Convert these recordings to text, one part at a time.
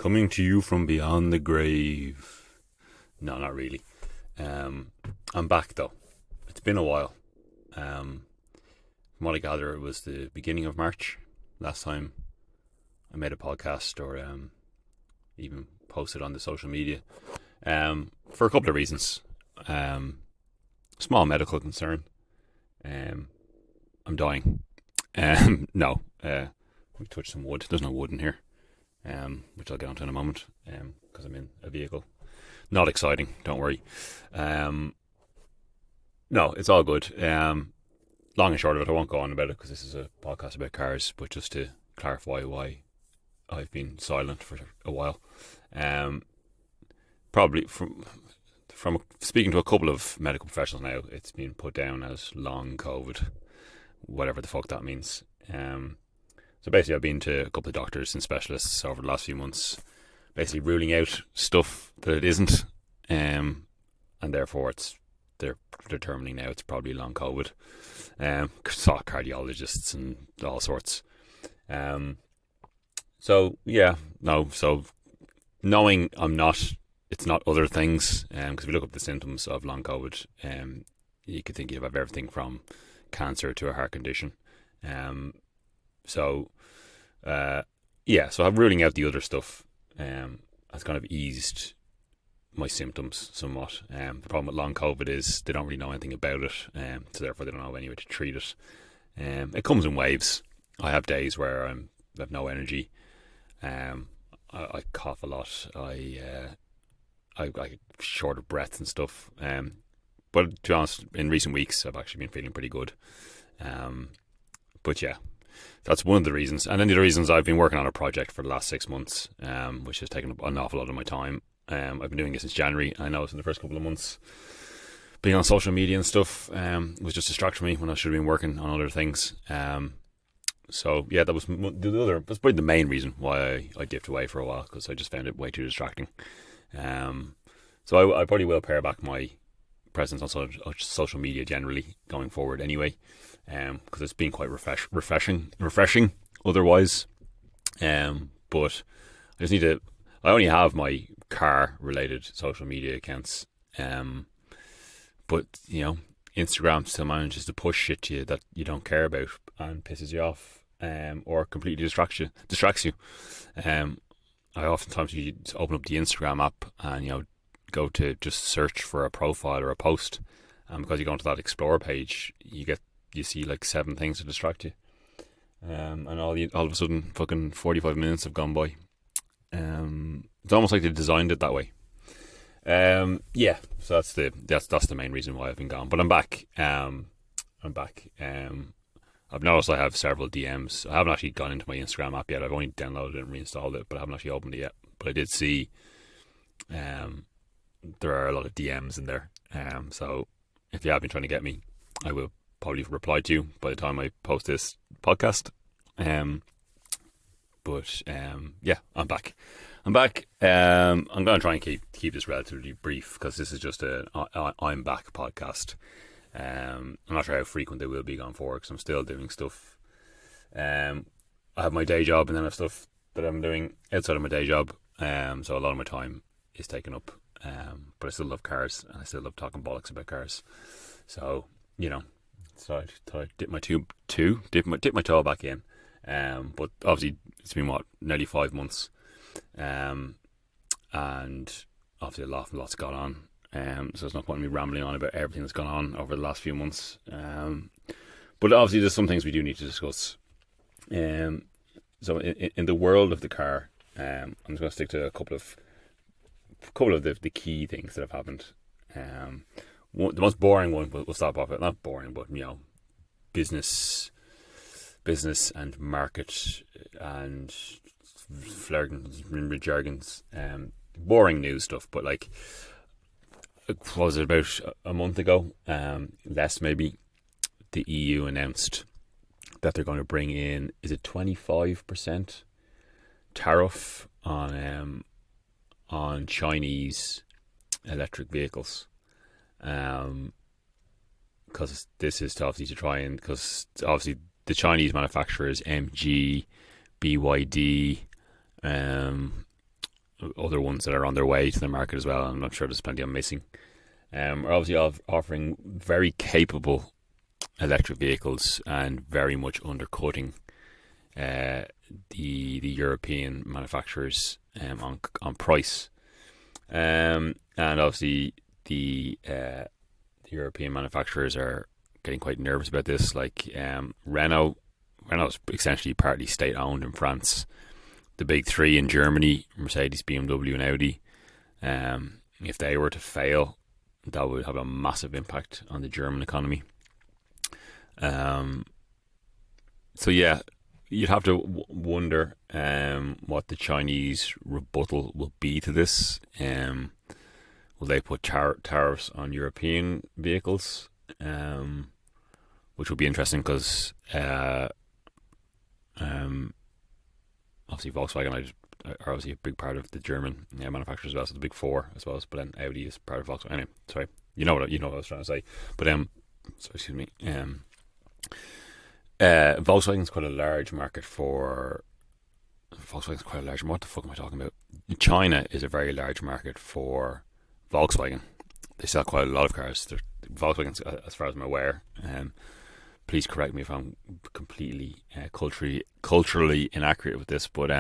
Coming to you from beyond the grave. No, not really. I'm back though. It's been a while. From what I gather, it was the beginning of March last time I made a podcast or even posted on the social media. For a couple of reasons. Small medical concern. I'm dying. No. We touch some wood. There's no wood in here. Which I'll get onto in a moment, because I'm in a vehicle. Not exciting, don't worry. No, it's all good. Long and short of it, I won't go on about it because this is a podcast about cars, but just to clarify why I've been silent for a while. Probably from speaking to a couple of medical professionals now, it's been put down as long COVID, whatever the fuck that means. So basically, I've been to a couple of doctors and specialists over the last few months, basically ruling out stuff that it isn't, and therefore they're determining now it's probably long COVID. Saw cardiologists and all sorts. So knowing it's not other things, because if you look up the symptoms of long COVID, you could think you have everything from cancer to a heart condition. So I'm ruling out the other stuff has kind of eased my symptoms somewhat. The problem with long COVID is they don't really know anything about it, so therefore they don't know any way to treat it. It comes in waves. I have days where I have no energy. I cough a lot. I get short of breath and stuff. But to be honest, in recent weeks I've actually been feeling pretty good. But yeah. That's one of the reasons. And then the other reasons, I've been working on a project for the last 6 months, which has taken up an awful lot of my time. I've been doing it since January. I know it's in the first couple of months. Being on social media and stuff was just distracting me when I should have been working on other things. So yeah, that's probably the main reason why I dipped away for a while, because I just found it way too distracting. So I probably will pare back my presence on social media generally going forward anyway. Because it's been quite refreshing otherwise. But I just I only have my car related social media accounts. But Instagram still manages to push shit to you that you don't care about and pisses you off, or completely distracts you. I oftentimes you open up the Instagram app and go to just search for a profile or a post, and because you go into that explore page, you see like 7 things to distract you, and all of a sudden fucking 45 minutes have gone by. It's almost like they designed it that way. So that's the main reason why I've been gone, but I'm back. I've noticed I have several DMs. I haven't actually gone into my Instagram app yet. I've only downloaded it and reinstalled it, but I haven't actually opened it yet. But I did see there are a lot of DMs in there. So if you have been trying to get me, I will probably reply to you by the time I post this podcast. I'm back. I'm going to try and keep this relatively brief, because this is just a I'm back podcast. I'm not sure how frequent they will be going forward, because I'm still doing stuff. I have my day job, and then I have stuff that I'm doing outside of my day job. So a lot of my time is taken up. But I still love cars, and I still love talking bollocks about cars. So so I thought I'd dip my toe back in. But obviously it's been nearly 5 months, and obviously lots gone on. So there's no point in me rambling on about everything that's gone on over the last few months. But obviously there's some things we do need to discuss. So in the world of the car, I'm just going to stick to a couple of the key things that have happened. The most boring one, we'll start off with, not boring, but business and market and jargons, boring news stuff. But like, what was it, about a month ago, less maybe, the EU announced that they're going to bring in, is it 25% tariff on Chinese electric vehicles, because this is obviously to try and, because obviously the Chinese manufacturers, MG, BYD, other ones that are on their way to the market as well. I'm not sure there's plenty I'm missing. Are obviously offering very capable electric vehicles and very much undercutting the European manufacturers on price. And obviously the European manufacturers are getting quite nervous about this. Like Renault is essentially partly state owned in France. The big three in Germany, Mercedes, BMW, and Audi. If they were to fail, that would have a massive impact on the German economy. So yeah, you'd have to wonder what the Chinese rebuttal will be to this. Will they put tariffs on European vehicles? Which would be interesting because obviously Volkswagen are obviously a big part of the German manufacturers as well, so the big four, I suppose. But then Audi is part of Volkswagen. Anyway, sorry, you know what I was trying to say. But sorry, excuse me. Volkswagen's quite a large market for. Volkswagen's quite a large. What the fuck am I talking about? China is a very large market for Volkswagen. They sell quite a lot of cars. Volkswagen, as far as I'm aware. Please correct me if I'm completely culturally inaccurate with this, but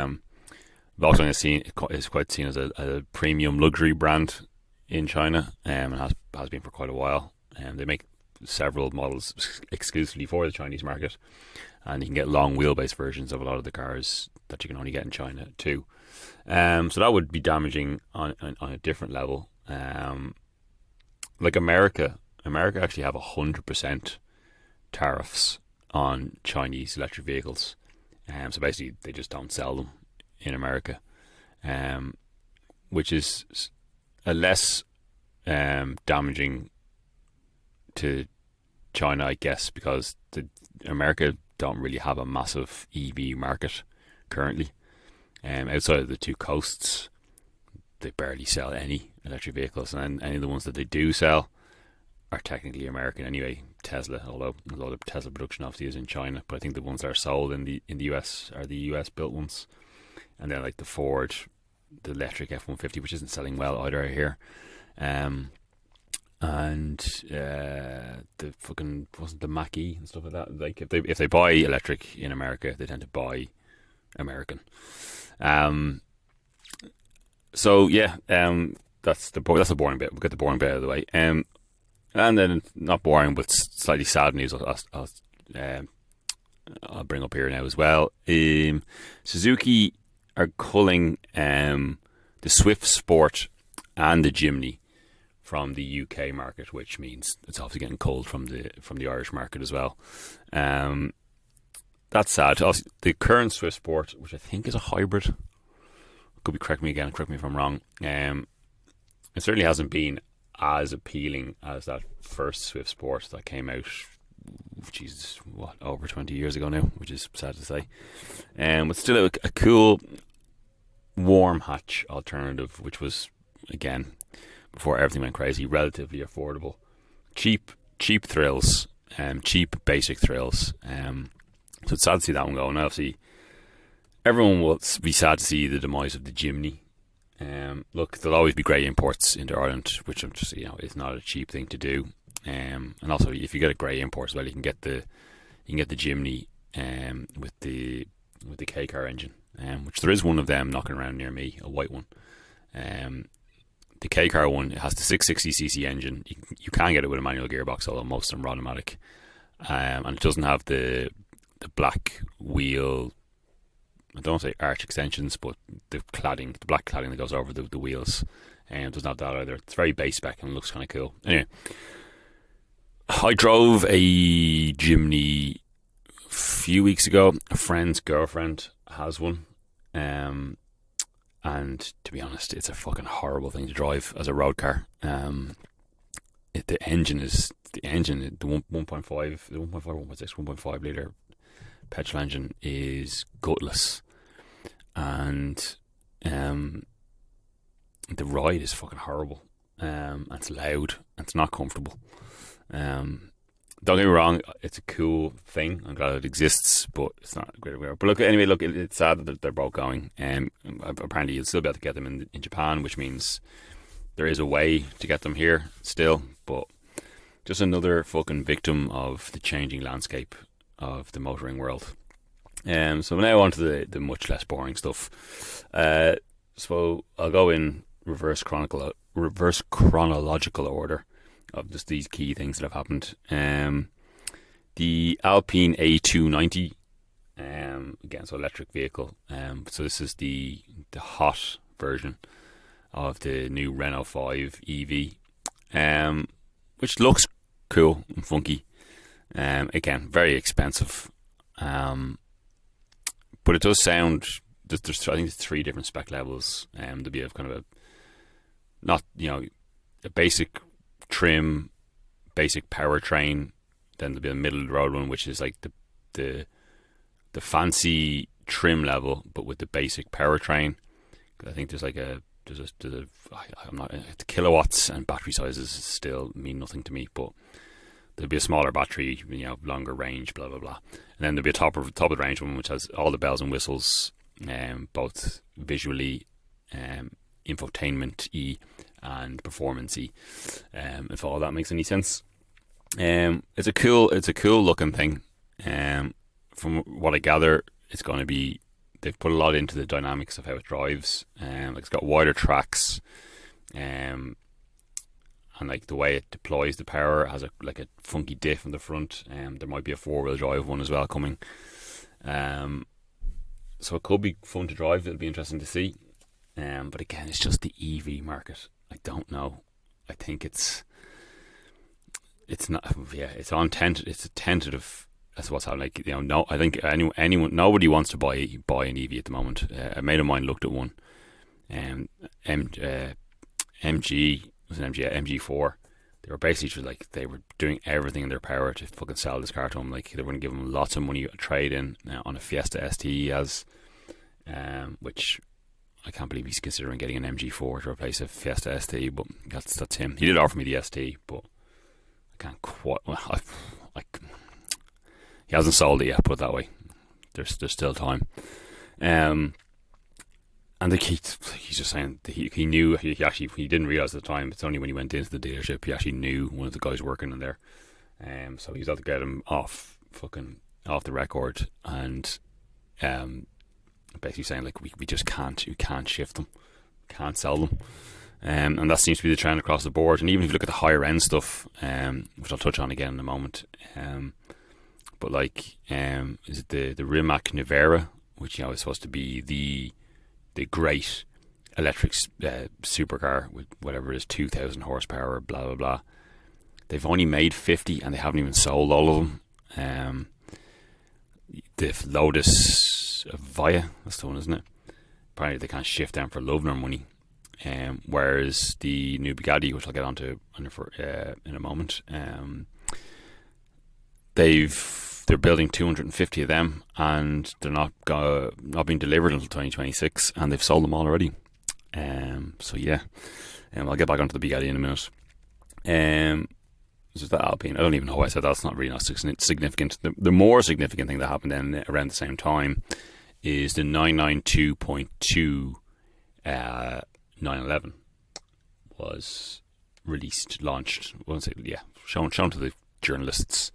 Volkswagen is quite seen as a premium luxury brand in China, and has been for quite a while. They make several models exclusively for the Chinese market, and you can get long wheelbase versions of a lot of the cars that you can only get in China too. So that would be damaging on a different level. Like America actually have 100% tariffs on Chinese electric vehicles. So basically they just don't sell them in America, which is a less damaging to China, I guess, because America don't really have a massive EV market currently. Outside of the two coasts, they barely sell any electric vehicles, and any of the ones that they do sell are technically American anyway. Tesla, although a lot of Tesla production obviously is in China, but I think the ones that are sold in the US are the US built ones. And then like the Ford, the electric F-150, which isn't selling well either here. And the fucking, wasn't the Mach-E and stuff like that. Like if they buy electric in America, they tend to buy American. So yeah, that's the boring bit. We'll get the boring bit out of the way. And then, not boring, but slightly sad news I'll bring up here now as well. Suzuki are culling the Swift Sport and the Jimny from the UK market, which means it's obviously getting culled from the Irish market as well. That's sad. Also, the current Swift Sport, which I think is a hybrid, could be correct me if I'm wrong. It certainly hasn't been as appealing as that first Swift Sport that came out, over 20 years ago now, which is sad to say. But still a cool warm hatch alternative, which was, again, before everything went crazy, relatively affordable, cheap thrills, cheap basic thrills. So it's sad to see that one go. And obviously, everyone will be sad to see the demise of the Jimny. Look, there'll always be grey imports into Ireland, which I'm just, is not a cheap thing to do. And also, if you get a grey import as well, you can get the Jimny with the K car engine, which there is one of them knocking around near me, a white one. The K car one, it has the 660cc engine. You can get it with a manual gearbox, although most of them are automatic, and it doesn't have the black wheel. I don't want to say arch extensions, but the black cladding that goes over the wheels, doesn't have that either. It's very base spec and looks kind of cool. Anyway, I drove a Jimny a few weeks ago. A friend's girlfriend has one, and to be honest, it's a fucking horrible thing to drive as a road car. The 1.5, the 1.5, 1.6, 1.5 litre petrol engine is gutless, and the ride is fucking horrible, and it's loud and it's not comfortable. don't get me wrong, it's a cool thing. I'm glad it exists, but it's not great everywhere. But look, it's sad that they're both going. Apparently, you'll still be able to get them in Japan, which means there is a way to get them here still. But just another fucking victim of the changing landscape of the motoring world. So now on to the much less boring stuff. So I'll go in reverse chronological order of just these key things that have happened. The Alpine A290, again, so electric vehicle. So this is the hot version of the new Renault 5 EV, which looks cool and funky. Again, very expensive. But it does sound, I think there's 3 different spec levels. There'll be a kind of a basic trim, basic powertrain. Then there'll be a middle of the road one, which is like the fancy trim level, but with the basic powertrain. I think there's the kilowatts and battery sizes still mean nothing to me, but there'll be a smaller battery, longer range, blah blah blah. And then there'll be a top of the range one, which has all the bells and whistles, both visually, infotainment-y and performance-y, if all that makes any sense. It's a cool looking thing. From what I gather, it's going to be, they've put a lot into the dynamics of how it drives. It's got wider tracks, and like the way it deploys the power has a funky diff in the front. There might be a 4-wheel drive one as well coming. So it could be fun to drive. It'll be interesting to see. But again, it's just the EV market. I don't know. I think it's not. Yeah, it's on tentative. It's a tentative. That's what's happening. No, I think anyone, nobody wants to buy an EV at the moment. A mate of mine looked at one. MG was an MG4. They were basically just they were doing everything in their power to fucking sell this car to him. They were going to give him lots of money to trade in on a Fiesta ST he has, which I can't believe he's considering getting an MG4 to replace a Fiesta ST. But that's him. He did offer me the ST, but I can't quite. He hasn't sold it yet. Put it that way. There's still time. And he's just saying that he knew, he didn't realise at the time, it's only when he went into the dealership he actually knew one of the guys working in there. So he's had to get him off the record, and basically saying we just can't shift them, can't sell them. And that seems to be the trend across the board. And even if you look at the higher end stuff, which I'll touch on again in a moment, but is it the Rimac Nevera, which is supposed to be the great electric supercar with whatever it is, 2,000 horsepower, blah blah blah. They've only made 50 and they haven't even sold all of them. The Lotus Via, that's the one, isn't it? Apparently they can't shift them for love nor money. Whereas the new Bugatti, which I'll get onto in a moment, they're building 250 of them, and they're not being delivered until 2026, and they've sold them all already. So yeah, I'll get back onto the Bugatti in a minute. This is the Alpine. I don't even know why I said that's not really not significant. The more significant thing that happened then around the same time is the 992.2 911 was launched. Shown to the journalists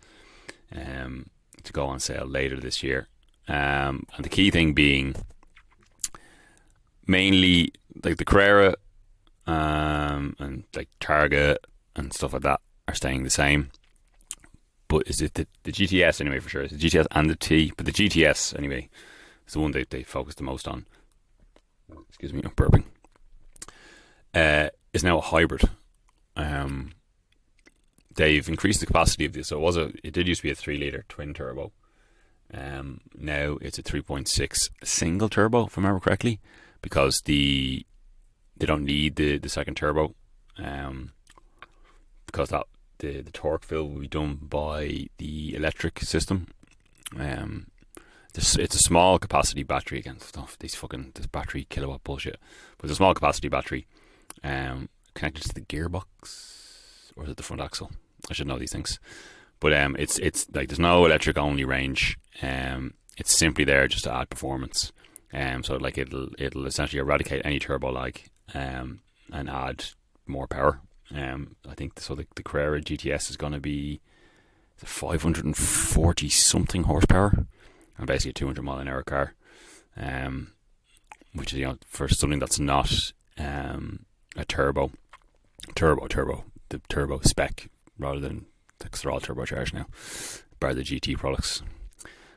to go on sale later this year. And the key thing being mainly the Carrera and Targa and stuff like that are staying the same. But is it the GTS anyway for sure? It's the GTS and the T, but the GTS anyway is the one they focus the most on. Excuse me, I'm burping. Is now a hybrid. They've increased the capacity of this. So it did used to be a 3-litre twin turbo. Now it's a 3.6 single turbo, if I remember correctly, because they don't need the second turbo, because the torque fill will be done by the electric system. It's a small capacity battery, again, this battery kilowatt bullshit, but it's a small capacity battery connected to the gearbox, or is it the front axle? I should know these things. But it's like there's no electric only range. It's simply there just to add performance. So like it'll essentially eradicate any turbo lag, and add more power. I think so. The Carrera GTS is going to be 540 something horsepower, and basically a 200 mile an hour car. Which is, for something that's not a turbo, the turbo spec rather than, because they're all turbocharged now, bar the GT products.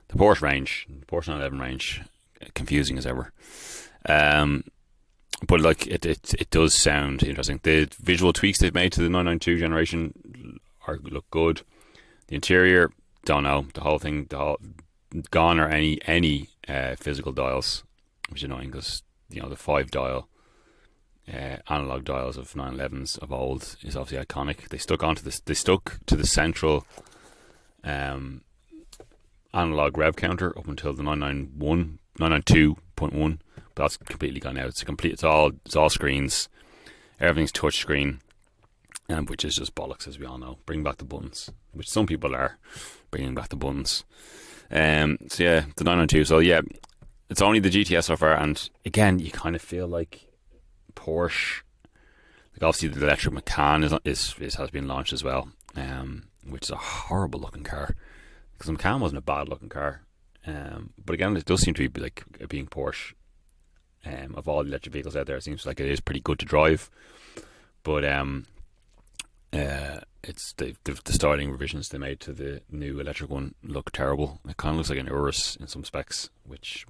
The Porsche 911 range, confusing as ever. But like it does sound interesting. The visual tweaks they've made to the 992 generation look good. The interior, don't know. The whole thing, gone are any physical dials, which is annoying because the 5-dial analog dials of 911s of old is obviously iconic. They stuck to the central analog rev counter up until the 992.1, but that's completely gone out. It's all screens. Everything's touch screen, which is just bollocks, as we all know. Bring back the buttons, which some people are bringing back the buttons. So yeah, the 992. So yeah, it's only the GTS so far, and again, you kind of feel like Porsche. Like obviously, the electric Macan has been launched as well, which is a horrible looking car. Because the Macan wasn't a bad looking car, but again, it does seem to be like being Porsche. Of all the electric vehicles out there, it seems like it is pretty good to drive, but it's the styling revisions they made to the new electric one look terrible. It kind of looks like an Urus in some specs, which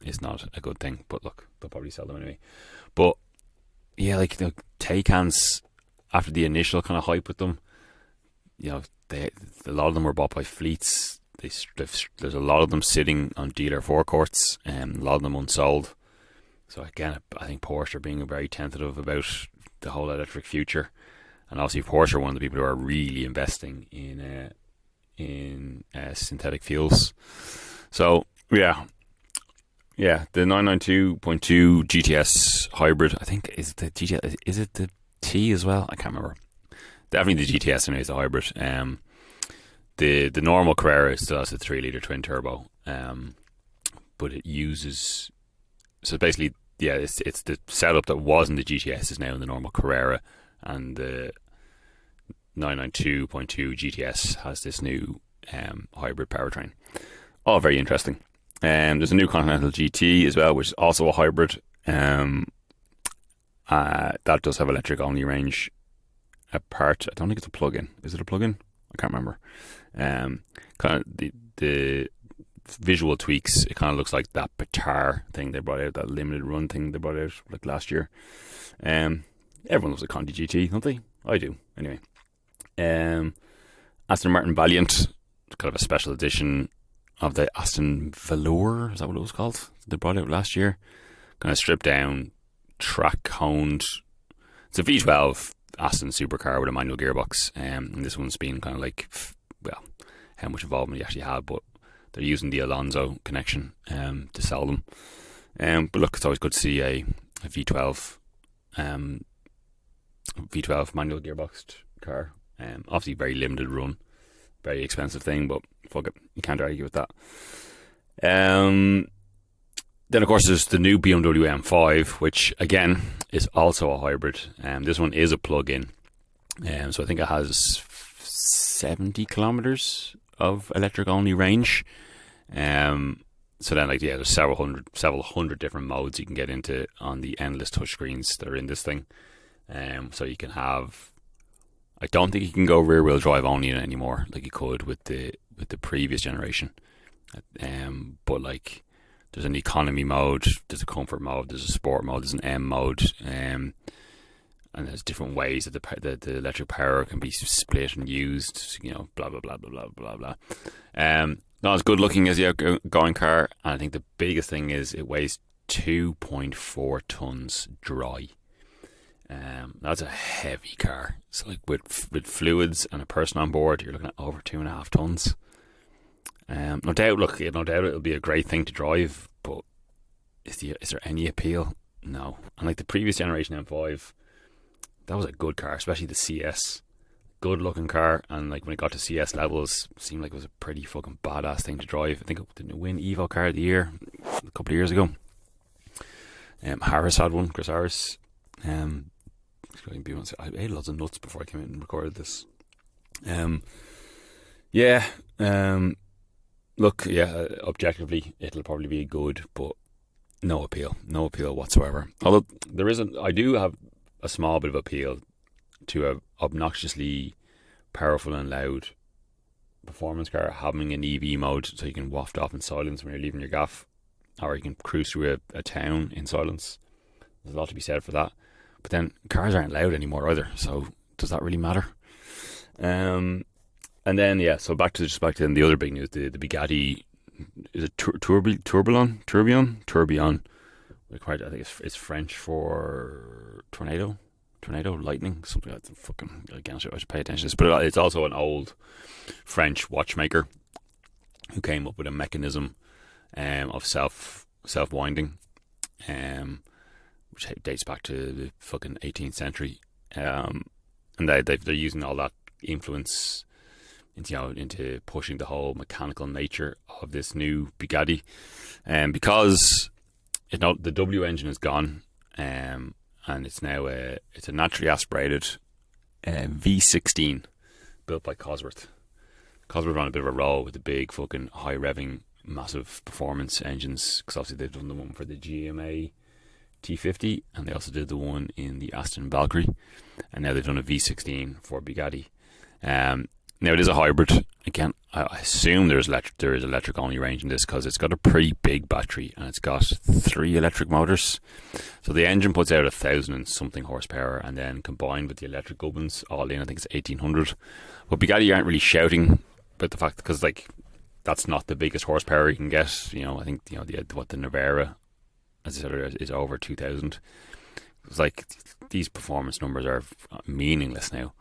is not a good thing. But look, they'll probably sell them anyway. But yeah, like the Taycans, after the initial kind of hype with them, a lot of them were bought by fleets. There's a lot of them sitting on dealer forecourts, and a lot of them unsold. So again, I think Porsche are being very tentative about the whole electric future, and obviously Porsche are one of the people who are really investing in synthetic fuels. So yeah, the 992.2 GTS hybrid, I think, is the GTS. Is it the T as well? I can't remember. Definitely the GTS anyway is the hybrid. The normal Carrera still has a 3-litre twin turbo, but it uses, so basically, yeah, it's the setup that wasn't the GTS is now in the normal Carrera, and the 992.2 GTS has this new hybrid powertrain. All very interesting. There's a new Continental GT as well, which is also a hybrid. That does have electric only range. Apart, I don't think it's a plug-in. Is it a plug-in? I can't remember. Kind of the visual tweaks, it kind of looks like that Batar thing they brought out, that limited run thing they brought out like last year. Everyone loves a Conti GT, don't they? I do, anyway. Aston Martin Valiant, kind of a special edition of the Aston Velour, is that what it was called? They brought out last year. Kind of stripped down, track honed. It's a V12 Aston supercar with a manual gearbox, and this one's been kind of like, well, how much involvement you actually have, but they're using the Alonso connection to sell them. But look, it's always good to see a V12 manual gearboxed car. Obviously very limited run, very expensive thing, but fuck it, you can't argue with that. Then of course there's the new BMW M5, which again is also a hybrid. This one is a plug-in, so I think it has 70 kilometers of electric only range. So then, like, yeah, there's several hundred different modes you can get into on the endless touchscreens that are in this thing. So you can have, I don't think you can go rear wheel drive only in it anymore, like you could with the previous generation. But like, there's an economy mode, there's a comfort mode, there's a sport mode, there's an M mode, and there's different ways that the electric power can be split and used, blah blah blah blah blah blah blah. Not as good looking as the outgoing car, and I think the biggest thing is it weighs 2.4 tons dry. That's a heavy car. So like with fluids and a person on board, you're looking at over 2.5 tons. No doubt it'll be a great thing to drive, but is there any appeal? No. And like the previous generation M5, that was a good car, especially the CS. good looking car, and like when it got to CS levels, it seemed like it was a pretty fucking badass thing to drive. I think it didn't win Evo Car of the Year a couple of years ago. Harris had one, Chris Harris. I ate lots of nuts before I came in and recorded this. Objectively, it'll probably be good, but no appeal whatsoever. Although I do have a small bit of appeal to a obnoxiously powerful and loud performance car having an EV mode, so you can waft off in silence when you're leaving your gaff, or you can cruise through a town in silence. There's a lot to be said for that. But then cars aren't loud anymore either, so does that really matter? And then so back to the other big news, the Bugatti. Is it Tourbillon? I think it's French for tornado, lightning, something like that. Fucking, again, I should pay attention to this. But it's also an old French watchmaker who came up with a mechanism of self-winding, which dates back to the fucking 18th century. And they're using all that influence into pushing the whole mechanical nature of this new Bugatti, because the W engine is gone, and it's now it's a naturally aspirated V16 built by Cosworth. Cosworth on a bit of a roll with the big fucking high revving massive performance engines, because obviously they've done the one for the GMA T50, and they also did the one in the Aston Valkyrie, and now they've done a V16 for Bugatti. Now it is a hybrid. Again, I assume there is electric only range in this, because it's got a pretty big battery and it's got 3 electric motors. So the engine puts out 1,000 and something horsepower, and then combined with the electric gubbins, all in, I think it's 1,800. But Bugatti aren't really shouting about the fact, because like that's not the biggest horsepower you can get. I think the Navera, as I said, is over 2,000. It's like these performance numbers are meaningless now.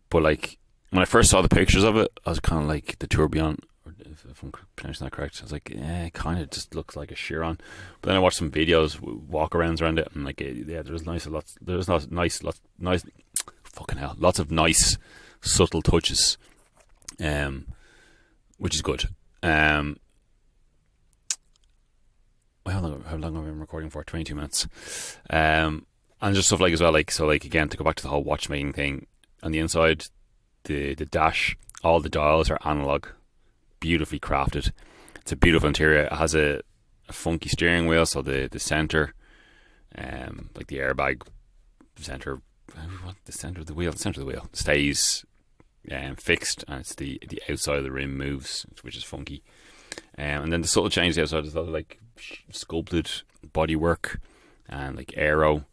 But like when I first saw the pictures of it, I was kind of like the Tourbillon, if I'm pronouncing that correct. I was like, it kind of just looks like a Chiron. But then I watched some videos, walk-arounds around it, and like, lots of nice subtle touches, which is good. How long have I been recording for? 22 minutes. And just stuff like as well, like, so like, again, to go back to the whole watchmaking thing, on the inside, the dash, all the dials are analog, beautifully crafted. It's a beautiful interior. It has a funky steering wheel, so the center, like the airbag center, the center of the wheel stays fixed, and it's the outside of the rim moves, which is funky. And then the subtle change outside is like sculpted bodywork and like aero.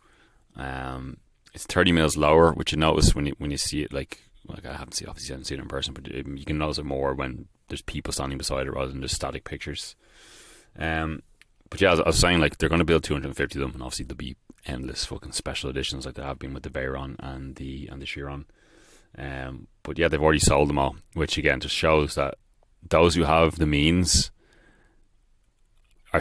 It's 30 mils lower, which you notice when you see it. Like I haven't seen it in person, but you can notice it more when there's people standing beside it rather than just static pictures. But yeah, as I was saying, like they're going to build 250 of them, and obviously there'll be endless fucking special editions like there have been with the Veyron and the Chiron. But yeah, they've already sold them all, which again just shows that those who have the means are,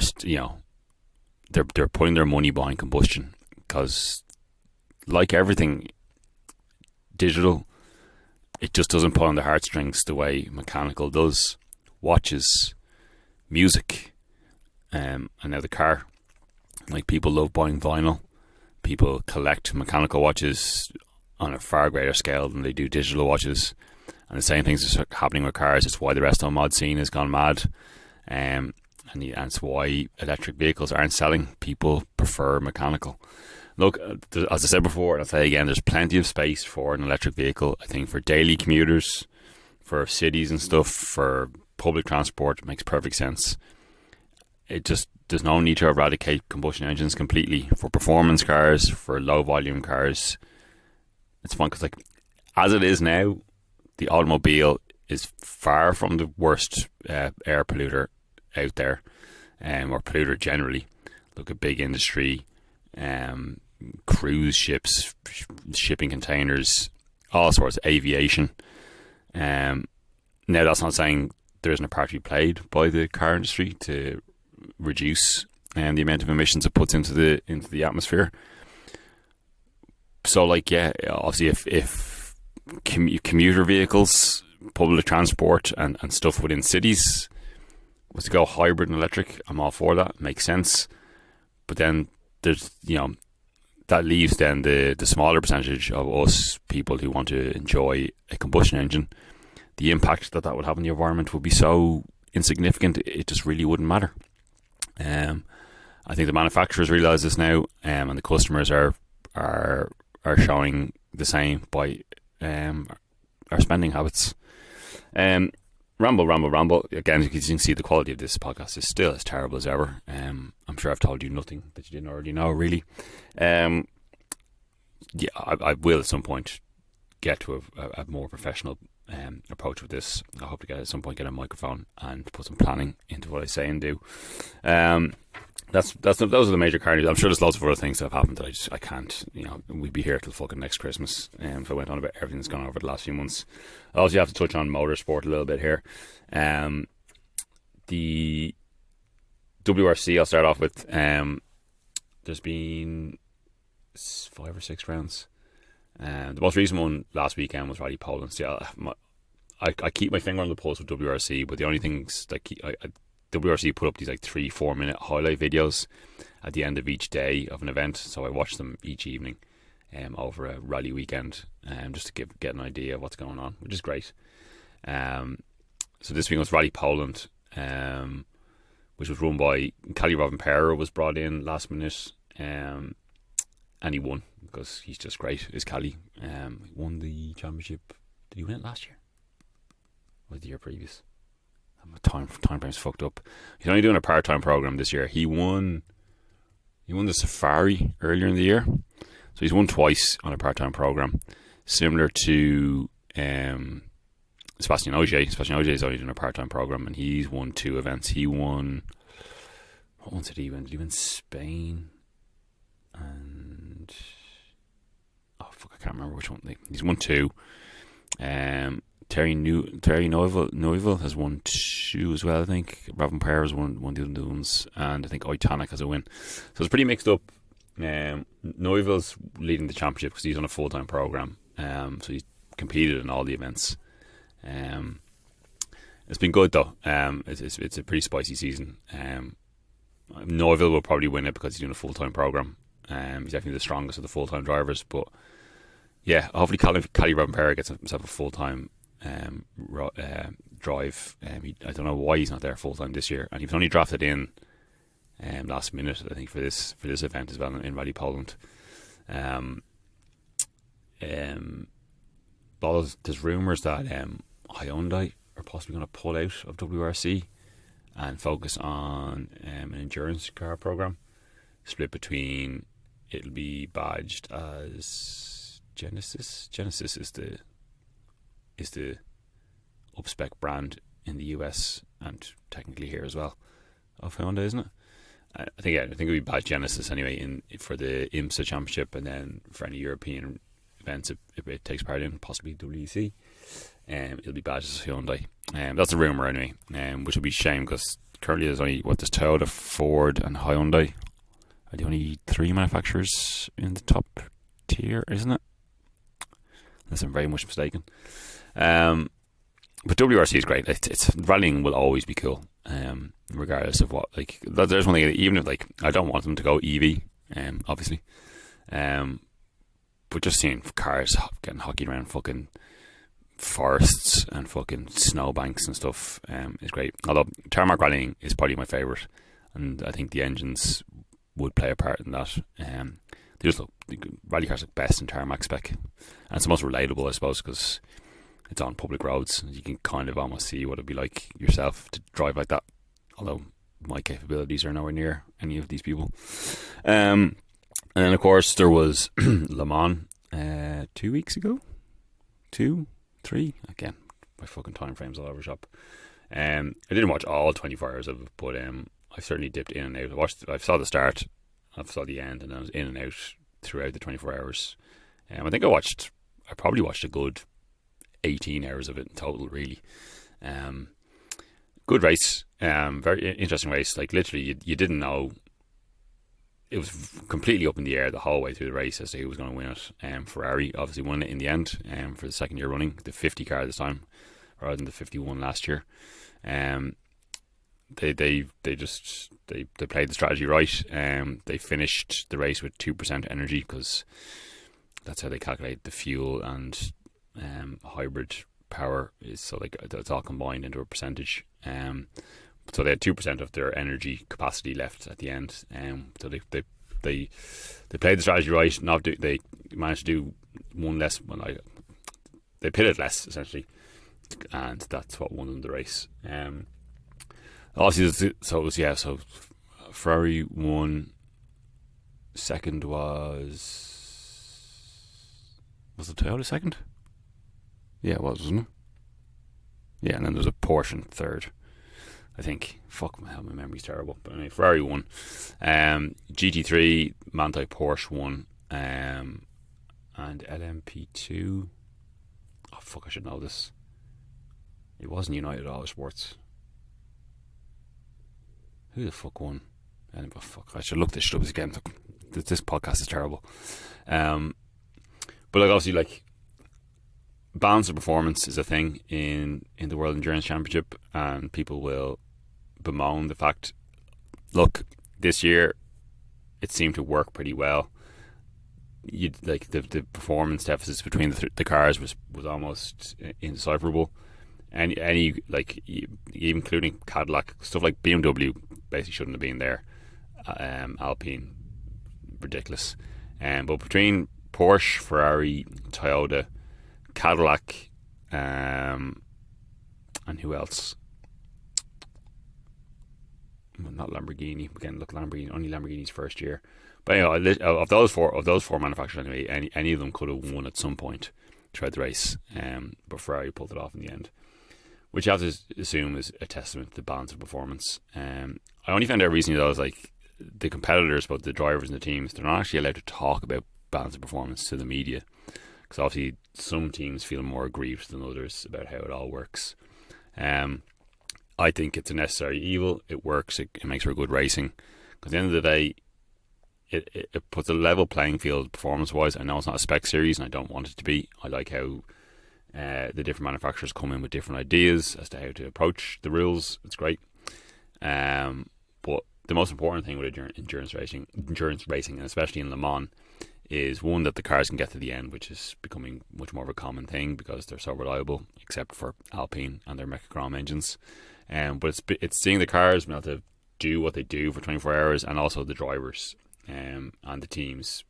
they're putting their money behind combustion, because like everything digital, it just doesn't pull on the heartstrings the way mechanical does. Watches, music, and now the car. Like, people love buying vinyl. People collect mechanical watches on a far greater scale than they do digital watches. And the same things are happening with cars. It's why the resto mod scene has gone mad. And it's why electric vehicles aren't selling. People prefer mechanical. Look, as I said before, and I'll say again, there's plenty of space for an electric vehicle. I think for daily commuters, for cities and stuff, for public transport, it makes perfect sense. There's no need to eradicate combustion engines completely. For performance cars, for low volume cars, it's fun, because like, as it is now, the automobile is far from the worst air polluter out there, or polluter generally. Look at big industry, cruise ships, shipping containers, all sorts of aviation. Now, that's not saying there isn't a part to be played by the car industry to reduce the amount of emissions it puts into the atmosphere. So like, yeah, obviously if commuter vehicles, public transport and stuff within cities was to go hybrid and electric, I'm all for that. Makes sense. But then there's, that leaves then the smaller percentage of us people who want to enjoy a combustion engine. The impact that would have on the environment would be so insignificant, it just really wouldn't matter. I think the manufacturers realise this now, and the customers are showing the same by our spending habits. Ramble. Again, you can see the quality of this podcast is still as terrible as ever. I'm sure I've told you nothing that you didn't already know, really. I will at some point get to a more professional approach with this. I hope to at some point get a microphone and put some planning into what I say and do. Those are the major carnage. I'm sure there's lots of other things that have happened that I can't. We'd be here till fucking next Christmas. If I went on about everything that's gone on over the last few months. I also have to touch on motorsport a little bit here. The WRC I'll start off with. There's been 5 or 6 rounds. The most recent one last weekend was Rally Poland. So I keep my finger on the pulse with WRC, but the only things that WRC put up these like 3-4 minute highlight videos at the end of each day of an event, so I watch them each evening over a rally weekend, just to get an idea of what's going on, which is great. So this week was Rally Poland, which was run by Cali Robin-Perra, was brought in last minute, and he won because he's just great. Is Cali he won the championship? Did he win it last year? Or was it the year previous? Time frame's fucked up. He's only doing a part-time program this year. He won the Safari earlier in the year, so he's won twice on a part-time program, similar to Sebastian Ogier. Sebastian Ogier is only doing a part-time program, and he's won 2 events. He won, what ones did he win? Did he win Spain? And I can't remember which one. He's won 2. Terry Neuville has won 2 as well, I think. Robin-Perra has won the other ones, and I think Oitanek has a win. So it's pretty mixed up. Neuville's leading the championship because he's on a full-time program, so he's competed in all the events. It's been good though. It's a pretty spicy season. Neuville will probably win it because he's doing a full-time program. He's definitely the strongest of the full-time drivers, but yeah, hopefully Cali Robin-Perra gets himself a full-time drive. I don't know why he's not there full time this year, and he was only drafted in last minute, I think, for this event as well in Rally Poland. There's rumours that Hyundai are possibly going to pull out of WRC and focus on an endurance car program, split between, it'll be badged as Genesis. Genesis is the up-spec brand in the US and technically here as well of Hyundai, isn't it? I think it'll be badged Genesis anyway for the IMSA Championship, and then for any European events it takes part in, possibly WEC. It'll be badged as Hyundai. That's a rumour anyway, which would be a shame because currently there's Toyota, Ford and Hyundai are the only 3 manufacturers in the top tier, isn't it? Unless I'm very much mistaken. But WRC is great. It's rallying will always be cool, regardless of what. Like, there's one thing. Even if I don't want them to go EV, obviously, but just seeing cars getting hockeyed around fucking forests and fucking snowbanks and stuff is great. Although tarmac rallying is probably my favourite, and I think the engines would play a part in that. They just look, rally cars look best in tarmac spec, and it's the most relatable, I suppose, because it's on public roads. You can kind of almost see what it'd be like yourself to drive like that. Although my capabilities are nowhere near any of these people. And then of course there was Le Mans 2 weeks ago. 2, 3 again. My fucking time frames all over the shop. I didn't watch all 24 hours of it, but I certainly dipped in and out. I saw the start, I saw the end, and I was in and out throughout the 24 hours. I think I probably watched a good 18 hours of it in total, really. Good race, very interesting race. Like, literally, you didn't know it was completely up in the air the whole way through the race as to who was going to win it. Ferrari obviously won it in the end for the second year running, the 50 car this time rather than the 51 last year. They played the strategy right. They finished the race with 2% energy because that's how they calculate the fuel and hybrid power is, so like it's all combined into a percentage. So they had 2% of their energy capacity left at the end. So they played the strategy right. They managed to do one less. They pitted less essentially, and that's what won them the race. Obviously, so Ferrari won. Second was it Toyota second? Yeah, it was, wasn't it? Yeah, and then there was a Porsche in third, I think. Fuck, my memory's terrible. But anyway, Ferrari won. GT3, Manthey Porsche won. And LMP2. Oh, fuck, I should know this. It wasn't United Autosports. Who the fuck won? Oh, fuck, I should look this shit up again. This podcast is terrible. But like, obviously, like, balance of performance is a thing in the World Endurance Championship, and people will bemoan the fact, look, this year it seemed to work pretty well. Like the performance deficits between the cars was almost indecipherable. Any like, even including Cadillac, stuff like BMW basically shouldn't have been there. Alpine, ridiculous. But between Porsche, Ferrari, Toyota, Cadillac, and who else? Well, not Lamborghini. Again, look, only Lamborghini's first year. But anyway, of those four manufacturers, anyway, any of them could have won at some point throughout the race. But Ferrari pulled it off in the end, which you have to assume is a testament to the balance of performance. I only found out recently though, like, the competitors, both the drivers and the teams, they're not actually allowed to talk about balance of performance to the media, because obviously some teams feel more aggrieved than others about how it all works. I think it's a necessary evil. It works. It makes for good racing. Because at the end of the day, it puts a level playing field performance-wise. I know it's not a spec series, and I don't want it to be. I like how the different manufacturers come in with different ideas as to how to approach the rules. It's great. But the most important thing with endurance racing, and especially in Le Mans, is one, that the cars can get to the end, which is becoming much more of a common thing because they're so reliable, except for Alpine and their Mechachrome engines. But it's seeing the cars be able to do what they do for 24 hours, and also the drivers and the teams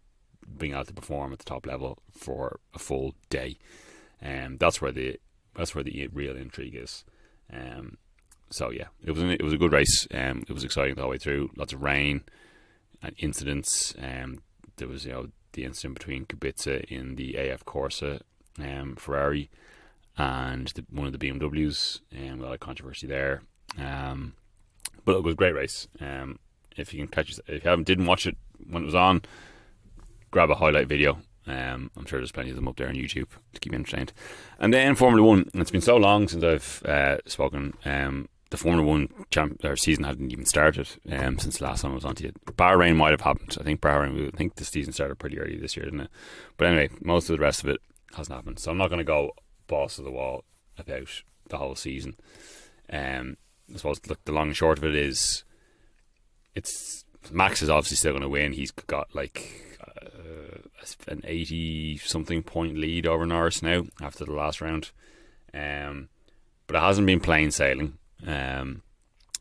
being able to perform at the top level for a full day. That's where the real intrigue is. So yeah, it was a good race. It was exciting the whole way through. Lots of rain and incidents. There was the incident between Kubica in the AF Corsa Ferrari and one of the BMWs. A lot of controversy there. But it was a great race. If you didn't watch it when it was on, grab a highlight video. I'm sure there's plenty of them up there on YouTube to keep you entertained. And then Formula 1. And it's been so long since I've spoken. The Formula 1 season hadn't even started since the last time I was on to you. Bahrain might have happened. I think the season started pretty early this year, didn't it? But anyway, most of the rest of it hasn't happened. So I'm not going to go balls to the wall about the whole season. I suppose the long and short of it is, Max is obviously still going to win. He's got like an 80-something point lead over Norris now after the last round. But it hasn't been plain sailing.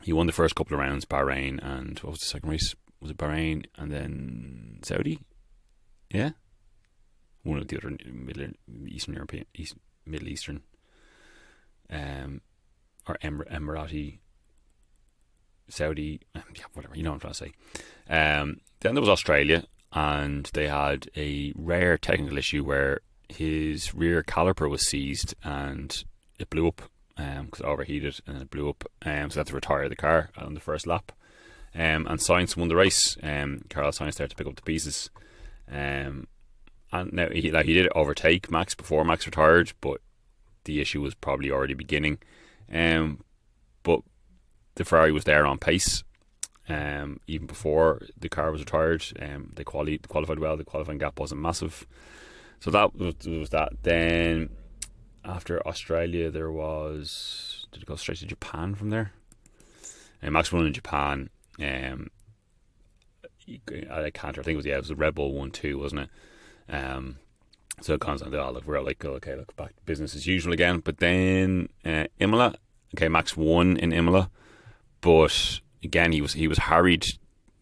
He won the first couple of rounds, Bahrain, and what was the second race? Was it Bahrain and then Saudi? Yeah, one of the other Middle Eastern, or Emirati, Saudi, whatever, you know what I'm trying to say. Then there was Australia, and they had a rare technical issue where his rear caliper was seized and it blew up. Because it overheated and it blew up, so they had to retire the car on the first lap. And Sainz won the race. Carlos Sainz there to pick up the pieces. And now he did overtake Max before Max retired, but the issue was probably already beginning. But the Ferrari was there on pace. even before the car was retired. They qualified well. The qualifying gap wasn't massive. So that was that. Then after Australia, did it go straight to Japan from there? And Max won in Japan. I can't. I think it was the Red Bull 1-2, wasn't it? So it comes down to we're like, okay, look, back to business as usual again. But then Imola, okay, Max won in Imola, but again he was harried.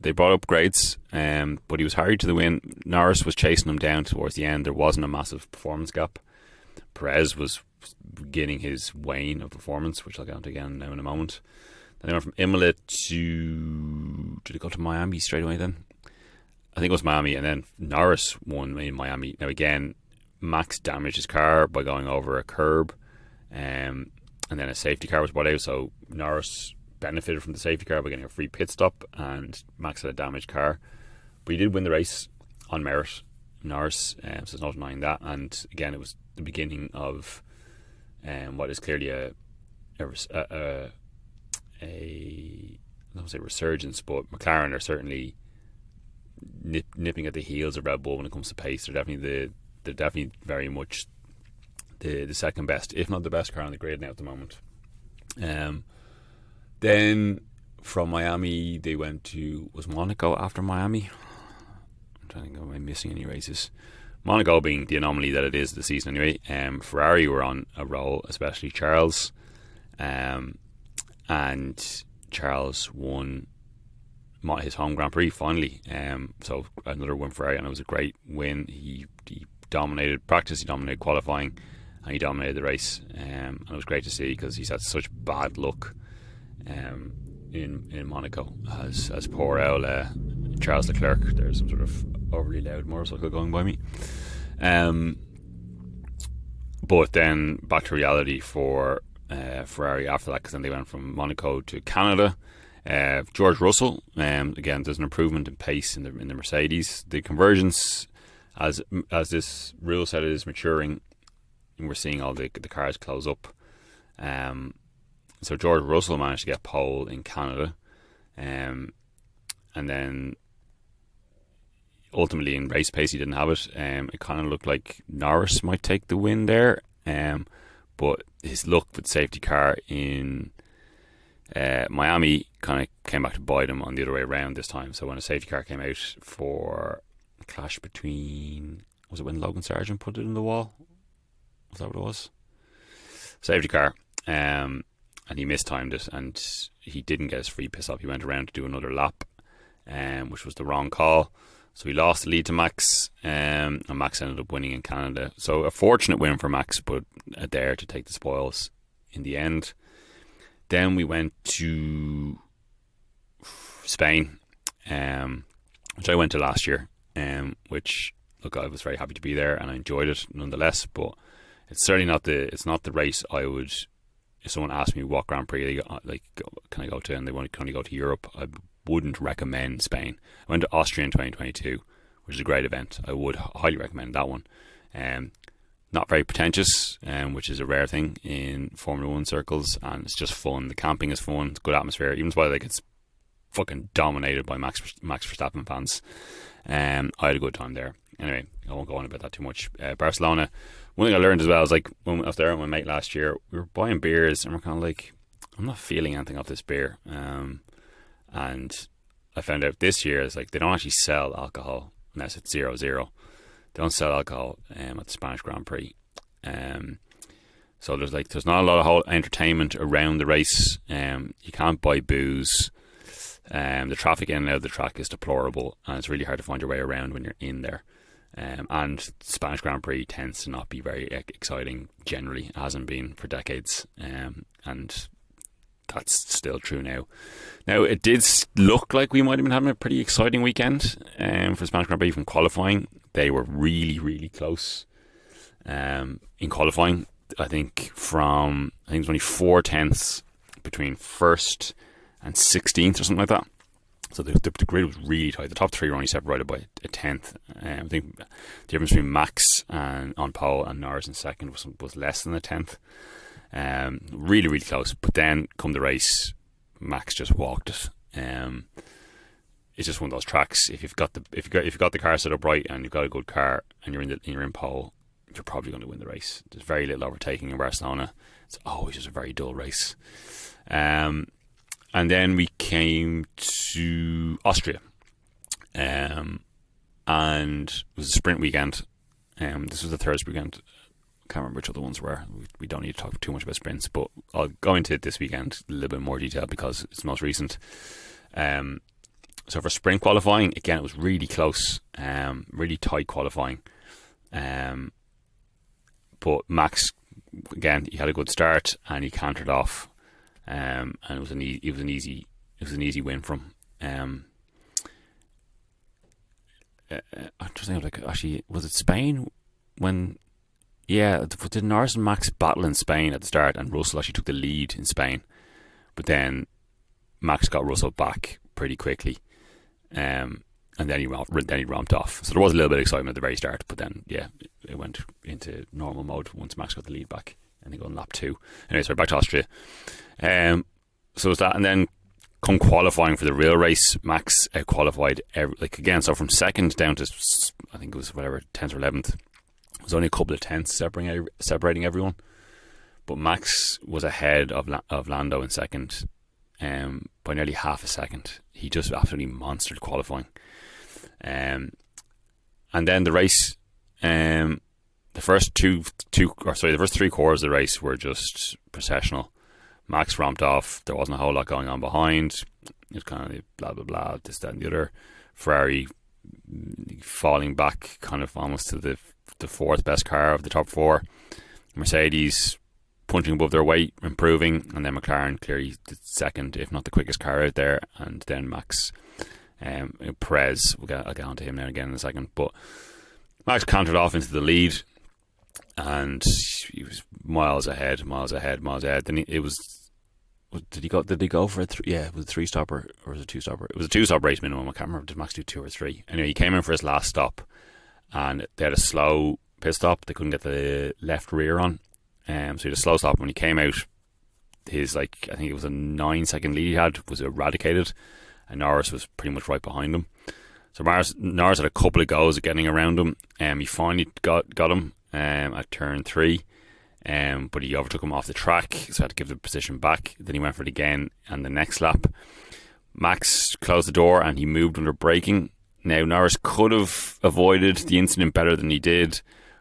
They brought upgrades, but he was harried to the win. Norris was chasing him down towards the end. There wasn't a massive performance gap. Perez was beginning his wane of performance, which I'll get onto again now in a moment. Then they went from Imola to... Did it go to Miami straight away then? I think it was Miami, and then Norris won in Miami. Now again, Max damaged his car by going over a curb, and then a safety car was brought out, so Norris benefited from the safety car by getting a free pit stop, and Max had a damaged car. But he did win the race on merit, Norris, so there's no denying that. And again, it was the beginning of what is clearly I don't want to say resurgence, but McLaren are certainly nipping at the heels of Red Bull when it comes to pace. They're definitely very much the second best, if not the best car on the grid now at the moment. Then from Miami they went to, was Monaco after Miami? I'm trying to think, am I missing any races? Monaco being the anomaly that it is this season anyway. Ferrari were on a roll, especially Charles, and Charles won his home Grand Prix finally. So another win for Ferrari, and it was a great win. He dominated practice, he dominated qualifying, and he dominated the race. And it was great to see, because he's had such bad luck in Monaco, as poor old Charles Leclerc. There's some sort of overly loud motorcycle going by me. But then back to reality for Ferrari after that, because then they went from Monaco to Canada. George Russell, again, there's an improvement in pace in the Mercedes. The convergence, as this rule set is maturing, and we're seeing all the cars close up. So George Russell managed to get pole in Canada, and then ultimately in race pace he didn't have it. It kind of looked like Norris might take the win there, but his luck with safety car in Miami kind of came back to bite him on the other way around this time. So when a safety car came out for a clash between, was it when Logan Sargent put it in the wall? Was that what it was? Safety car, and he mistimed it, and he didn't get his free piss up. He went around to do another lap, which was the wrong call. So he lost the lead to Max, and Max ended up winning in Canada. So a fortunate win for Max, but there to take the spoils in the end. Then we went to Spain, which I went to last year, which, look, I was very happy to be there and I enjoyed it nonetheless, but it's certainly not the race I would, if someone asked me what Grand Prix can I go to, and they want to only go to Europe, I wouldn't recommend Spain. I went to Austria in 2022, which is a great event. I would highly recommend that one. Not very pretentious, which is a rare thing in Formula 1 circles, and it's just fun. The camping is fun, it's good atmosphere, even despite it's fucking dominated by Max Verstappen fans. I had a good time there. Anyway, I won't go on about that too much. Barcelona, one thing I learned as well is, like, when I was there with my mate last year, we were buying beers and we're kind of like, I'm not feeling anything off this beer. And I found out this year is, like, they don't actually sell alcohol unless it's 0-0. They don't sell alcohol at the Spanish Grand Prix. So there's not a lot of whole entertainment around the race. You can't buy booze. The traffic in and out of the track is deplorable, and it's really hard to find your way around when you're in there. And Spanish Grand Prix tends to not be very exciting generally. It hasn't been for decades, and that's still true now. Now, it did look like we might have been having a pretty exciting weekend for Spanish Grand Prix from qualifying. They were really, really close in qualifying. I think it was only 4 tenths between first and 16th or something like that. So the grid was really tight. The top three were only separated by a tenth. I think the difference between Max on pole and Norris in second was less than a tenth. Really, really close. But then come the race, Max just walked it. It's just one of those tracks. If you've got the car set up right and you've got a good car and you're in pole, you're probably going to win the race. There's very little overtaking in Barcelona. It's always just a very dull race. And then we came to Austria, and it was a sprint weekend. This was the third weekend. Can't remember which other ones were. We don't need to talk too much about sprints, but I'll go into it this weekend a little bit more detail because it's most recent. So for sprint qualifying, again, it was really close, really tight qualifying. But Max, again, he had a good start and he cantered off, and it was an easy win from. I'm just thinking, like, actually, was it Spain when? Yeah, did Norris and Max battle in Spain at the start, and Russell actually took the lead in Spain, but then Max got Russell back pretty quickly, and then he ramped off. So there was a little bit of excitement at the very start, but then it went into normal mode once Max got the lead back, and they go on lap 2. Anyway, so we're back to Austria. So it's that, and then come qualifying for the real race, Max qualified so from second down to, I think it was 10th or 11th. It was only a couple of tenths separating everyone, but Max was ahead of Lando in second by nearly half a second. He just absolutely monstered qualifying, and then the race, the first the first 3 quarters of the race were just processional. Max ramped off. There wasn't a whole lot going on behind. It was kind of blah blah blah, this, that, and the other. Ferrari falling back, kind of almost to the 4th best car of the top 4. Mercedes punching above their weight, improving, and then McLaren clearly the second, if not the quickest car out there, and then Max. Perez, I'll get onto him now again in a second, but Max cantered off into the lead, and he was miles ahead. Then it was. Did he go for a 3? Yeah, it was a 3-stopper or was it a 2-stopper? It was a 2-stop race minimum. I can't remember. Did Max do 2 or 3? Anyway, he came in for his last stop, and they had a slow pit stop. They couldn't get the left rear on, so he had a slow stop. When he came out, his, I think it was a 9-second lead he had was eradicated, and Norris was pretty much right behind him. So Norris had a couple of goes at getting around him. He finally got him at turn 3. But he overtook him off the track, so had to give the position back. Then he went for it again, and the next lap, Max closed the door and he moved under braking. Now, Norris could have avoided the incident better than he did,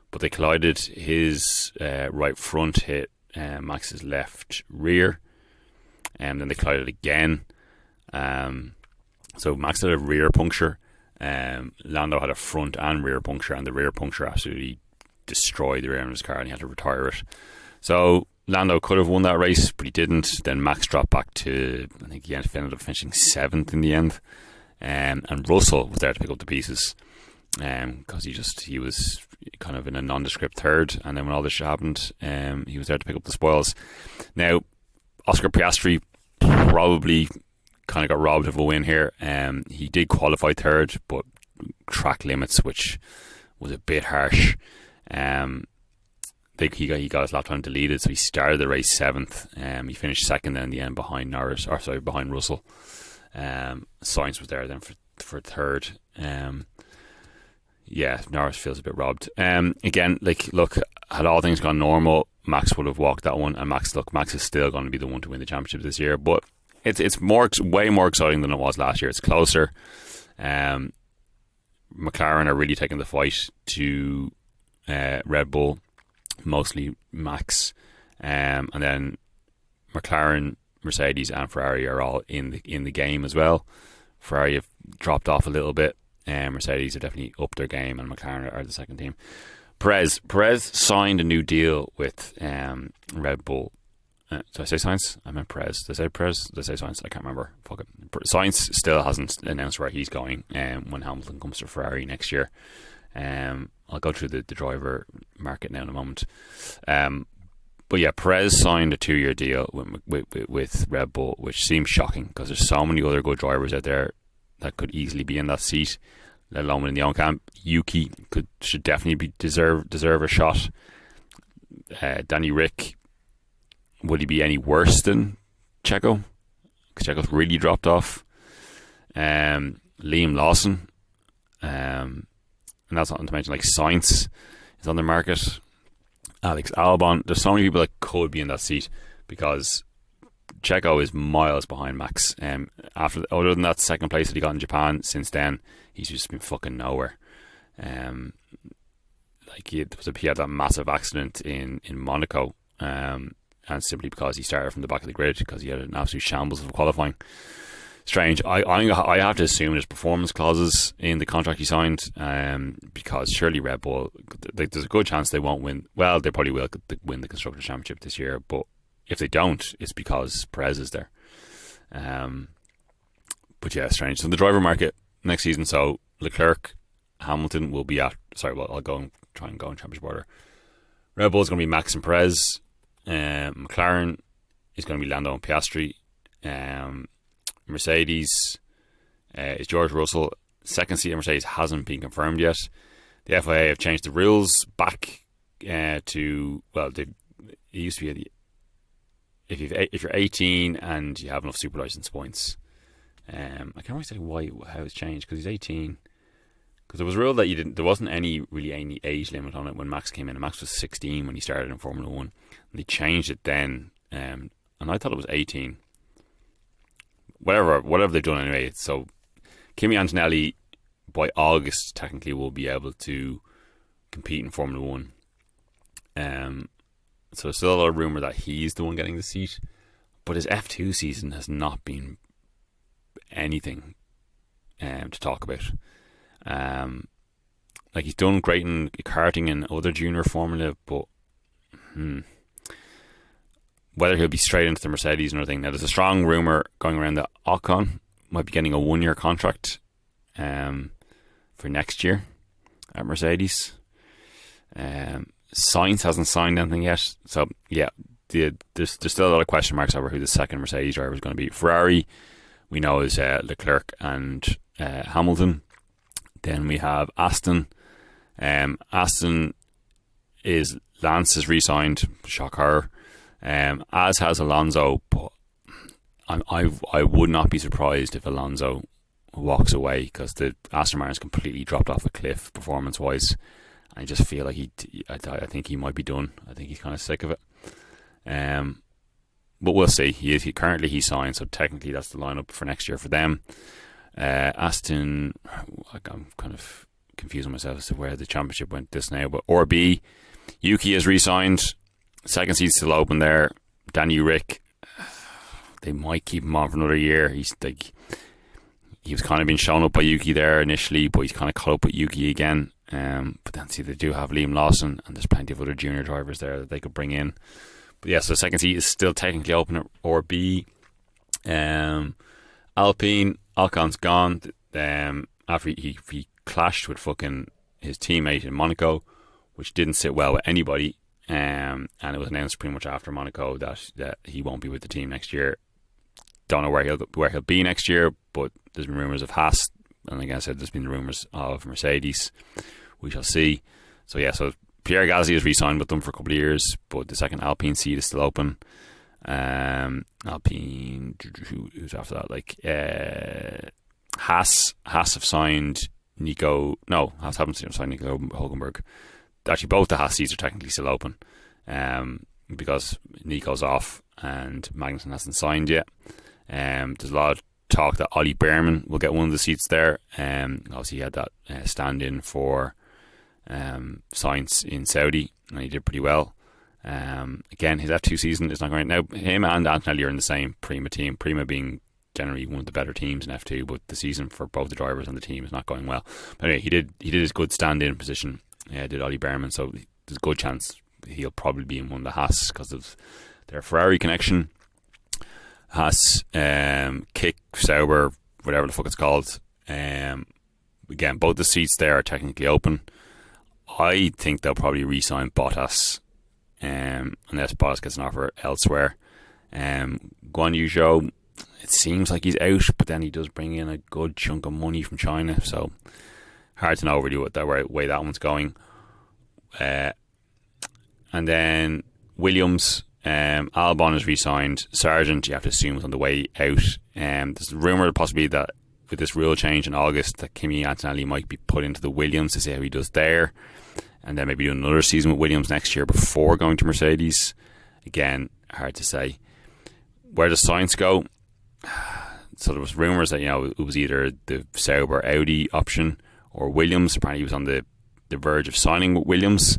but they collided. His right front hit Max's left rear, and then they collided again. So Max had a rear puncture. Lando had a front and rear puncture, and the rear puncture absolutely destroyed the rear end of his car, and he had to retire it. So Lando could have won that race, but he didn't. Then Max dropped back to, I think he ended up finishing 7th in the end, and Russell was there to pick up the pieces, because he was kind of in a nondescript 3rd, and then when all this happened, he was there to pick up the spoils. Now, Oscar Piastri probably kind of got robbed of a win here. He did qualify 3rd, but track limits, which was a bit harsh. He got his lap time deleted, so he started the race 7th. He finished 2nd then in the end behind Russell. Sainz was there then for 3rd. Norris feels a bit robbed. Again, look, had all things gone normal, Max would have walked that one, and Max is still going to be the one to win the championship this year. But it's way more exciting than it was last year. It's closer. McLaren are really taking the fight to Red Bull, mostly Max, and then McLaren, Mercedes, and Ferrari are all in the game as well. Ferrari have dropped off a little bit. Mercedes have definitely upped their game, and McLaren are the second team. Perez signed a new deal with Red Bull. Did I say Sainz? I meant Perez. Did I say Perez? Did I say Sainz? I can't remember. Fuck it. Sainz still hasn't announced where he's going when Hamilton comes to Ferrari next year. I'll go through the driver market now in a moment. But yeah, Perez signed a 2-year deal with Red Bull, which seems shocking because there's so many other good drivers out there that could easily be in that seat, let alone in the own camp. Yuki should definitely deserve a shot. Danny Rick, would he be any worse than Checo? Because Checo's really dropped off. Liam Lawson, and that's not to mention like Sainz is on the market. Alex Albon. There's so many people that could be in that seat because Checo is miles behind Max. Other than that second place that he got in Japan, since then he's just been fucking nowhere. He had that massive accident in Monaco, and simply because he started from the back of the grid because he had an absolute shambles of qualifying. Strange. I have to assume there's performance clauses in the contract he signed, because surely Red Bull, there's a good chance they won't win. Well, they probably will win the Constructors' Championship this year, but if they don't, it's because Perez is there. But yeah, strange. So the driver market next season, so Leclerc, Hamilton will be at, I'll try and go in championship order. Red Bull is going to be Max and Perez. McLaren is going to be Lando and Piastri. Mercedes is George Russell. Second seat of Mercedes hasn't been confirmed yet. The FIA have changed the rules back to, well, it used to be if you're 18 and you have enough super license points. I can't really say how it's changed, because he's 18. Because there was a rule that there wasn't any age limit on it when Max came in. And Max was 16 when he started in Formula 1. And they changed it then. And I thought it was 18. Whatever they've done anyway. So Kimi Antonelli, by August, technically will be able to compete in Formula 1. So there's still a lot of rumour that he's the one getting the seat. But his F2 season has not been anything to talk about. He's done great in karting and other junior formula, but whether he'll be straight into the Mercedes and everything. Now, there's a strong rumour going around that Ocon might be getting a 1-year contract for next year at Mercedes. Sainz hasn't signed anything yet, so yeah, there's still a lot of question marks over who the second Mercedes driver is going to be. Ferrari, we know, is Leclerc and Hamilton. Then we have Aston. Aston is Lance is re-signed, shock horror. As has Alonso, but I would not be surprised if Alonso walks away, because the Aston Martin's completely dropped off a cliff performance wise. I just feel like I think he might be done. I think he's kind of sick of it. But we'll see. Currently he's signed, so technically that's the lineup for next year for them. Aston, I'm kind of confusing myself as to where the championship went this now, but RB, Yuki is re-signed. Second seat's still open there. Danny Rick, they might keep him on for another year. He was kind of been shown up by Yuki there initially, but he's kind of caught up with Yuki again. But then they do have Liam Lawson, and there's plenty of other junior drivers there that they could bring in. But yeah, so the second seat is still technically open at RB. Alpine, Alcon's gone after he clashed with fucking his teammate in Monaco, which didn't sit well with anybody. And it was announced pretty much after Monaco that he won't be with the team next year. Don't know where he'll be next year, but there's been rumours of Haas, and like I said, there's been rumours of Mercedes. We shall see. So yeah, so Pierre Gasly has re-signed with them for a couple of years, but the second Alpine seat is still open. Alpine, who's after that? Haas have signed Nico. No, Haas haven't signed Nico Hulkenberg. Actually, both the Haas seats are technically still open, because Nico's off and Magnussen hasn't signed yet. There's a lot of talk that Ollie Behrman will get one of the seats there. Obviously, he had that stand-in for Sainz in Saudi, and he did pretty well. Again, his F2 season is not going right. Now, him and Antonelli are in the same Prima team, Prima being generally one of the better teams in F2, but the season for both the drivers and the team is not going well. But anyway, he did his good stand-in position, did Ollie Behrman, so there's a good chance he'll probably be in one of the Haas because of their Ferrari connection. Haas, Kick, Sauber, whatever the fuck it's called. Again, both the seats there are technically open. I think they'll probably re-sign Bottas, unless Bottas gets an offer elsewhere. Guan Yu Zhou, it seems like he's out, but then he does bring in a good chunk of money from China, so hard to know really what that way that one's going. And then Williams, Albon is re-signed. Sargent, you have to assume, is on the way out. There's a rumour possibly that with this rule change in August that Kimi Antonelli might be put into the Williams to see how he does there, and then maybe do another season with Williams next year before going to Mercedes. Again, hard to say. Where does Sainz go? So there was rumours that, it was either the Sauber Audi option or Williams. Apparently he was on the verge of signing with Williams,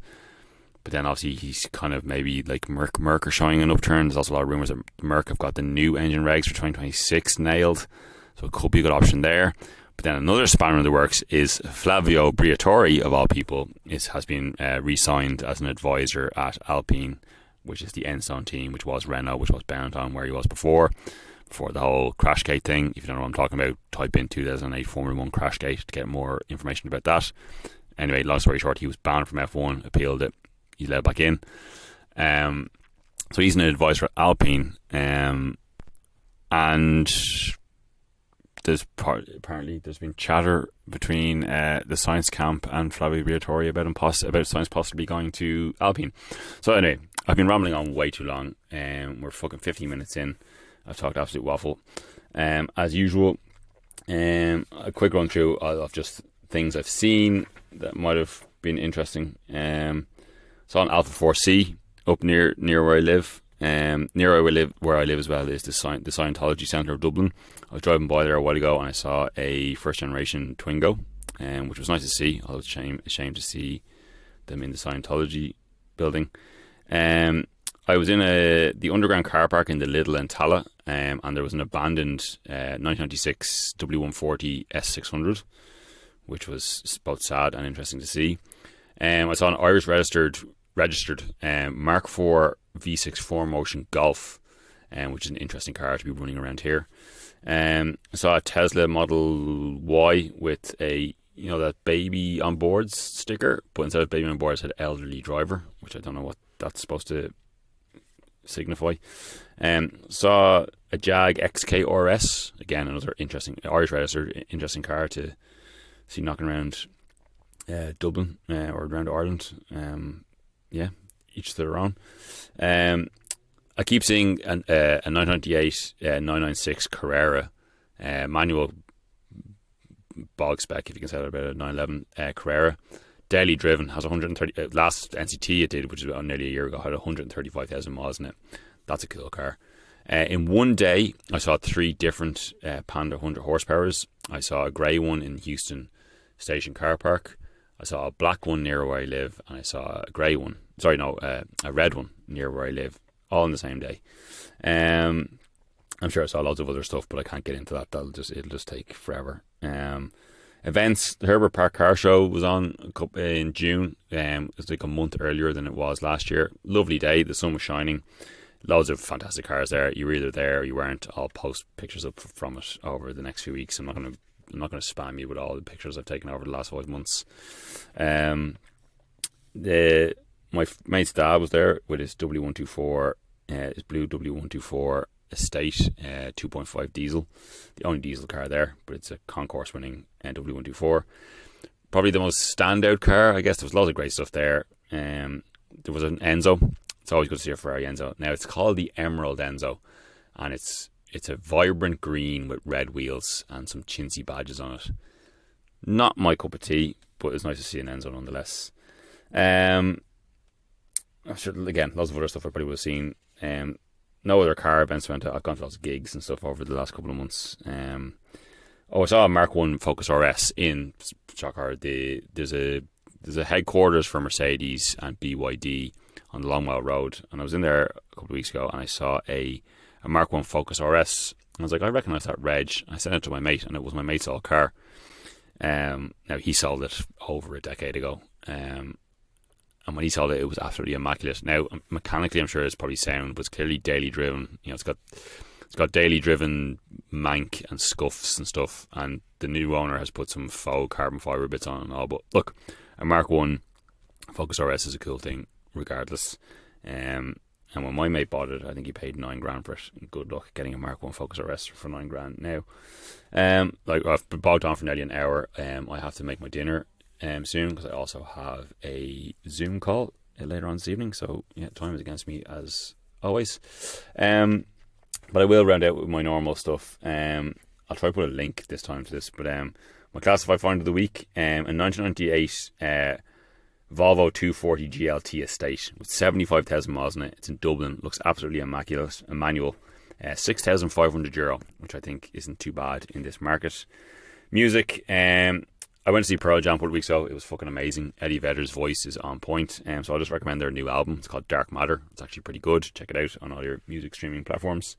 but then obviously he's kind of maybe like Merc are showing an upturn. There's also a lot of rumours that Merc have got the new engine regs for 2026 nailed, so it could be a good option there. But then another spanner in the works is Flavio Briatore, of all people, has been re-signed as an advisor at Alpine, which is the Enstone team, which was Renault, which was Benetton, where he was before the whole Crashgate thing. If you don't know what I'm talking about, type in 2008 Formula 1 Crashgate to get more information about that. Anyway, long story short, he was banned from F1, appealed it, he's let back in. So he's an advisor at Alpine, and apparently there's been chatter between the Sainz camp and Flavio Briatore about Sainz possibly going to Alpine. So anyway, I've been rambling on way too long, we're fucking 15 minutes in. I've talked absolute waffle. As usual, a quick run through of just things I've seen that might have been interesting. Saw an Alpha 4C up near where I live. Near where I live as well is the Scientology Centre of Dublin. I was driving by there a while ago and I saw a first generation Twingo, which was nice to see. Although it's a shame to see them in the Scientology building. I was in the underground car park in the Lidl in Tala, and there was an abandoned 1996 W140 S600, which was both sad and interesting to see. I saw an Irish registered Mark IV V6 4Motion Golf, which is an interesting car to be running around here. I saw a Tesla Model Y with a that baby on board sticker, but instead of baby on board it said elderly driver, which I don't know what that's supposed to signify. Saw a Jag XK RS, again another interesting Irish registered interesting car to see knocking around Dublin or around Ireland. Each to their own. I keep seeing a 998 996 Carrera manual bog spec, if you can say that about a 911 Carrera, daily driven, has 130. Last NCT it did, which is about nearly a year ago, had 135,000 miles in it. That's a cool car. In one day, I saw 3 different Panda 100 horsepowers. I saw a grey one in Houston Station Car Park. I saw a black one near where I live, and I saw a grey one. A red one near where I live, all in the same day. I'm sure I saw loads of other stuff, but I can't get into that. It'll just take forever. Events, the Herbert Park Car Show was on in June. It was like a month earlier than it was last year. Lovely day, the sun was shining. Loads of fantastic cars there. You were either there or you weren't. I'll post pictures up from it over the next few weeks. I'm not going to spam you with all the pictures I've taken over the last 5 months. My mate's dad was there with his W124, his blue W124 Estate 2.5 diesel, the only diesel car there, but it's a concourse winning W124. Probably the most standout car, I guess. There was loads of great stuff there. There was an Enzo. It's always good to see a Ferrari Enzo. Now it's called the Emerald Enzo, and it's a vibrant green with red wheels and some chintzy badges on it. Not my cup of tea, but it's nice to see an Enzo nonetheless. I'm sure, again, lots of other stuff I probably would have seen. No other car events went to. I've gone to lots of gigs and stuff over the last couple of months. I saw a Mark 1 Focus RS in Shocker. There's a headquarters for Mercedes and BYD on the Long Mile Road, and I was in there a couple of weeks ago and I saw a Mark 1 Focus RS. I was like, I recognise that reg. I sent it to my mate, and it was my mate's old car. Now he sold it over a decade ago. And when he sold it, it was absolutely immaculate. Now, mechanically, I'm sure it's probably sound, but it's clearly daily driven. It's got daily driven mank and scuffs and stuff. And the new owner has put some faux carbon fibre bits on and all. But look, a Mark 1 Focus RS is a cool thing, regardless. And when my mate bought it, I think he paid $9,000 for it. Good luck getting a Mark 1 Focus RS for $9,000 now. I've been bogged on for nearly an hour. I have to make my dinner soon, because I also have a Zoom call later on this evening, so yeah, time is against me as always. But I will round out with my normal stuff. I'll try to put a link this time to this, but my classified find of the week, a 1998 Volvo 240 GLT estate with 75,000 miles in it. It's in Dublin. Looks absolutely immaculate. A manual. €6,500, which I think isn't too bad in this market. Music. I went to see Pearl Jam a couple of weeks ago. It was fucking amazing. Eddie Vedder's voice is on point. So I'll just recommend their new album. It's called Dark Matter. It's actually pretty good. Check it out on all your music streaming platforms.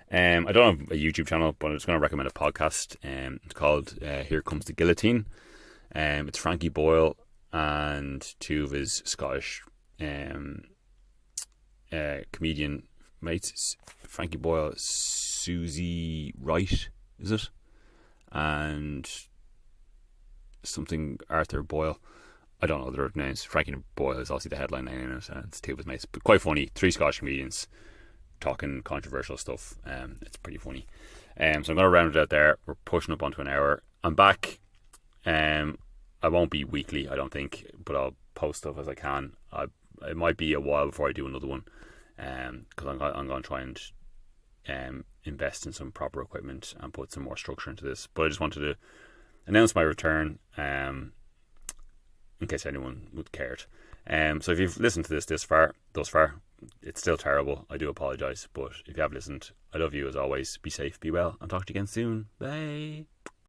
I don't have a YouTube channel, but I'm just going to recommend a podcast. It's called Here Comes the Guillotine. It's Frankie Boyle and two of his Scottish comedian mates. Frankie Boyle, Susie Wright, is it? And something Arthur Boyle. I don't know their names. Frankie Boyle is obviously the headline name in it, and it's two of his mates. But quite funny. Three Scottish comedians talking controversial stuff. It's pretty funny. So I'm going to round it out there. We're pushing up onto an hour. I'm back. I won't be weekly, I don't think, but I'll post stuff as I can. It might be a while before I do another one, because I'm going to try and invest in some proper equipment and put some more structure into this. But I just wanted to announce my return, in case anyone would cared. So if you've listened to this thus far, it's still terrible. I do apologise, but if you have listened, I love you as always. Be safe, be well, and talk to you again soon. Bye.